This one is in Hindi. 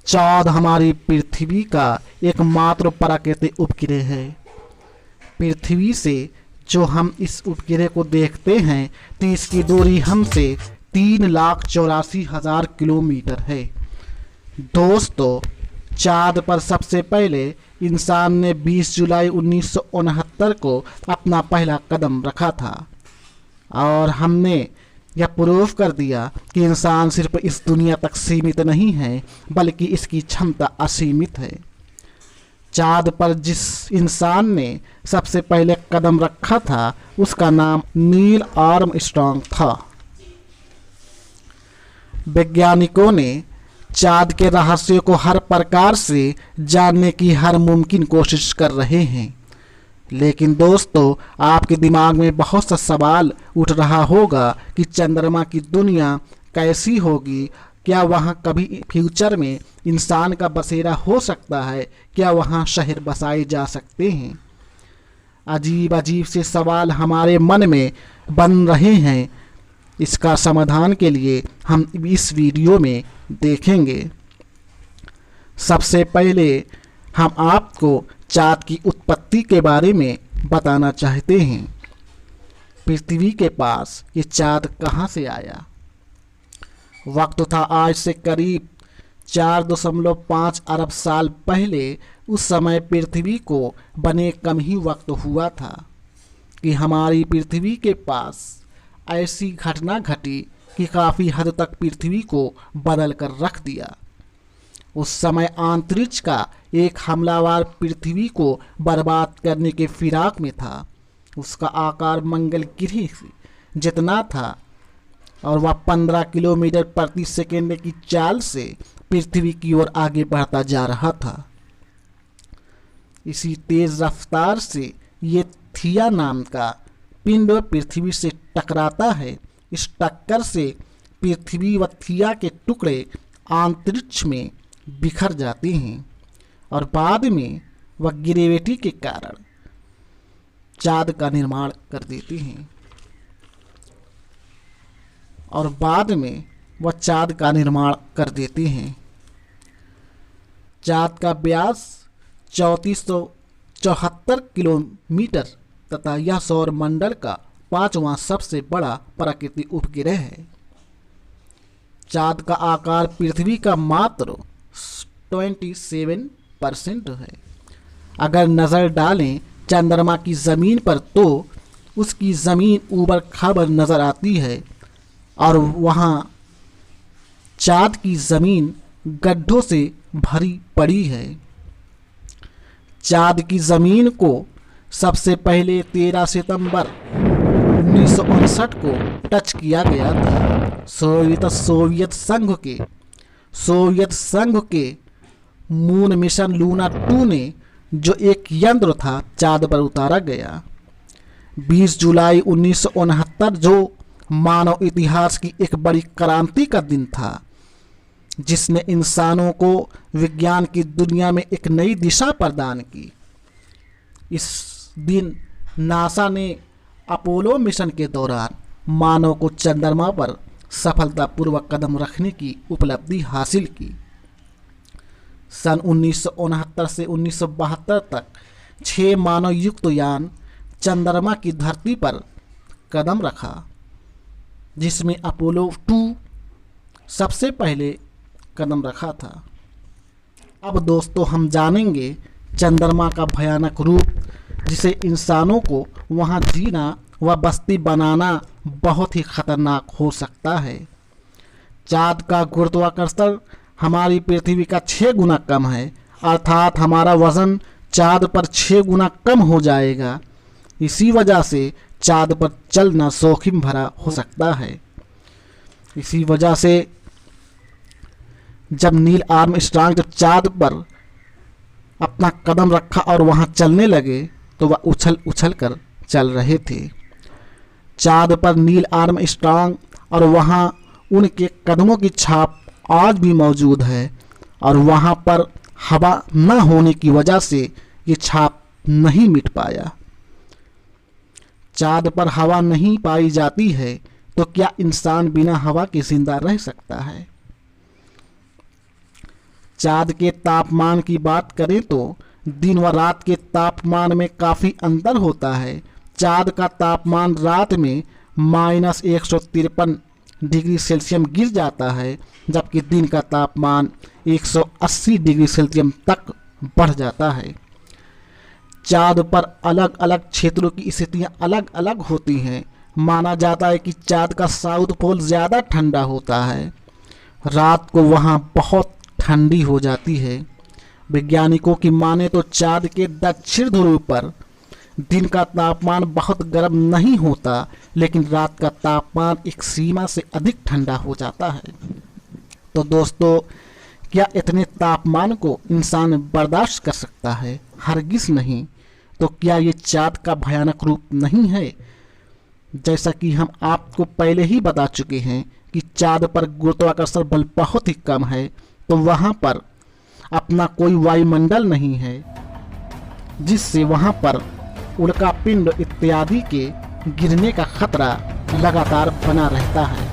चाँद हमारी पृथ्वी का एकमात्र प्राकृतिक उपग्रह है। पृथ्वी से जो हम इस उपग्रह को देखते हैं तो इसकी दूरी हमसे 3,84,000 किलोमीटर है। दोस्तों, चाँद पर सबसे पहले इंसान ने 20 जुलाई 1969 को अपना पहला कदम रखा था और हमने यह प्रूव कर दिया कि इंसान सिर्फ इस दुनिया तक सीमित नहीं है बल्कि इसकी क्षमता असीमित है। चाँद पर जिस इंसान ने सबसे पहले कदम रखा था उसका नाम नील आर्मस्ट्रांग था। वैज्ञानिकों ने चाँद के रहस्यों को हर प्रकार से जानने की हर मुमकिन कोशिश कर रहे हैं, लेकिन दोस्तों आपके दिमाग में बहुत सा सवाल उठ रहा होगा कि चंद्रमा की दुनिया कैसी होगी, क्या वहाँ कभी फ्यूचर में इंसान का बसेरा हो सकता है, क्या वहाँ शहर बसाए जा सकते हैं। अजीब अजीब से सवाल हमारे मन में बन रहे हैं। इसका समाधान के लिए हम इस वीडियो में देखेंगे। सबसे पहले हम आपको चाँद की उत्पत्ति के बारे में बताना चाहते हैं। पृथ्वी के पास ये चाँद कहाँ से आया? वक्त था आज से करीब 4.5 अरब साल पहले। उस समय पृथ्वी को बने कम ही वक्त हुआ था कि हमारी पृथ्वी के पास ऐसी घटना घटी कि काफ़ी हद तक पृथ्वी को बदल कर रख दिया। उस समय अंतरिक्ष का एक हमलावर पृथ्वी को बर्बाद करने के फिराक में था। उसका आकार मंगल ग्रह जितना था और वह 15 किलोमीटर प्रति सेकंड की चाल से पृथ्वी की ओर आगे बढ़ता जा रहा था। इसी तेज रफ्तार से ये थिया नाम का पिंड पृथ्वी से टकराता है। इस टक्कर से पृथ्वी व थिया के टुकड़े अंतरिक्ष में बिखर जाते हैं और बाद में वह ग्रेविटी के कारण चाँद का निर्माण कर देते हैं चाँद का व्यास 3474 किलोमीटर तथा यह सौर मंडल का 5वां सबसे बड़ा प्राकृतिक उपग्रह है। चाँद का आकार पृथ्वी का मात्र 27% है। अगर नज़र डालें चंद्रमा की ज़मीन पर तो उसकी ज़मीन ऊबड़ खाबड़ नज़र आती है और वहाँ चाँद की ज़मीन गड्ढों से भरी पड़ी है। चाँद की ज़मीन को सबसे पहले 13 सितंबर 1959 को टच किया गया था। सोवियत संघ के मून मिशन लूना 2 ने जो एक यंत्र था चाँद पर उतारा गया। 20 जुलाई 1969 जो मानव इतिहास की एक बड़ी क्रांति का दिन था, जिसने इंसानों को विज्ञान की दुनिया में एक नई दिशा प्रदान की। इस दिन नासा ने अपोलो मिशन के दौरान मानव को चंद्रमा पर सफलतापूर्वक कदम रखने की उपलब्धि हासिल की। सन 1969 से 1972 तक 6 मानव युक्त यान चंद्रमा की धरती पर कदम रखा, जिसमें अपोलो 2 सबसे पहले कदम रखा था। अब दोस्तों हम जानेंगे चंद्रमा का भयानक रूप, जिसे इंसानों को वहां जीना व बस्ती बनाना बहुत ही खतरनाक हो सकता है। चाँद का गुरुत्वाकर्षण हमारी पृथ्वी का 6 गुना कम है, अर्थात हमारा वजन चाँद पर 6 गुना कम हो जाएगा। इसी वजह से चाँद पर चलना जोखिम भरा हो सकता है। इसी वजह से जब नील आर्मस्ट्रांग जब चाँद पर अपना कदम रखा और वहां चलने लगे तो वह उछल कर चल रहे थे। चाँद पर नील आर्मस्ट्रांग और वहां उनके कदमों की छाप आज भी मौजूद है और वहां पर हवा न होने की वजह से ये छाप नहीं मिट पाया। चाँद पर हवा नहीं पाई जाती है तो क्या इंसान बिना हवा के जिंदा रह सकता है? चाँद के तापमान की बात करें तो दिन व रात के तापमान में काफ़ी अंतर होता है। चाँद का तापमान रात में -153 डिग्री सेल्सियस गिर जाता है, जबकि दिन का तापमान 180 डिग्री सेल्सियस तक बढ़ जाता है। चाँद पर अलग अलग क्षेत्रों की स्थितियाँ अलग अलग होती हैं। माना जाता है कि चाँद का साउथ पोल ज़्यादा ठंडा होता है, रात को वहाँ बहुत ठंडी हो जाती है। वैज्ञानिकों की माने तो चाँद के दक्षिण ध्रुव पर दिन का तापमान बहुत गर्म नहीं होता, लेकिन रात का तापमान एक सीमा से अधिक ठंडा हो जाता है। तो दोस्तों, क्या इतने तापमान को इंसान बर्दाश्त कर सकता है? हरगिज़ नहीं। तो क्या ये चाँद का भयानक रूप नहीं है? जैसा कि हम आपको पहले ही बता चुके हैं कि चाँद पर गुरुत्वाकर्षण बल बहुत ही कम है, तो वहाँ पर अपना कोई वायुमंडल नहीं है, जिससे वहाँ पर उल्कापिंड इत्यादि के गिरने का खतरा लगातार बना रहता है।